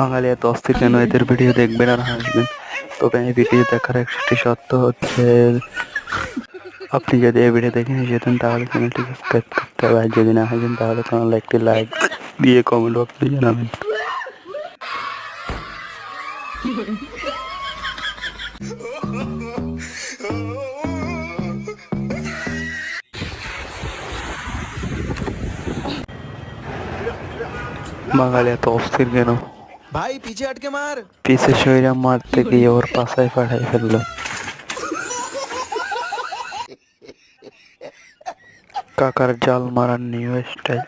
বাঙালি এত অস্থির কেন? এদের ভিডিও দেখবেন আর হাসবেন, তবে এই ভিডিও দেখার একটি সত্য হচ্ছে, আপনি যদি এই ভিডিও দেখে যেতেন তাহলে চ্যানেলটি সাবস্ক্রাইব করতে হবে, আর যদি না হাসেন তাহলে কোনো একটি লাইক দিয়ে কমেন্ট বক্সে জানাবেন। বাঙালি এত অস্থির কেন? ভাই পিছে আটকে মার। পিছে শরীরে মারতে গিয়ে ওর পাশায় পাঠাই ফেললো। কাকার জাল মারার নিউ স্টাইল।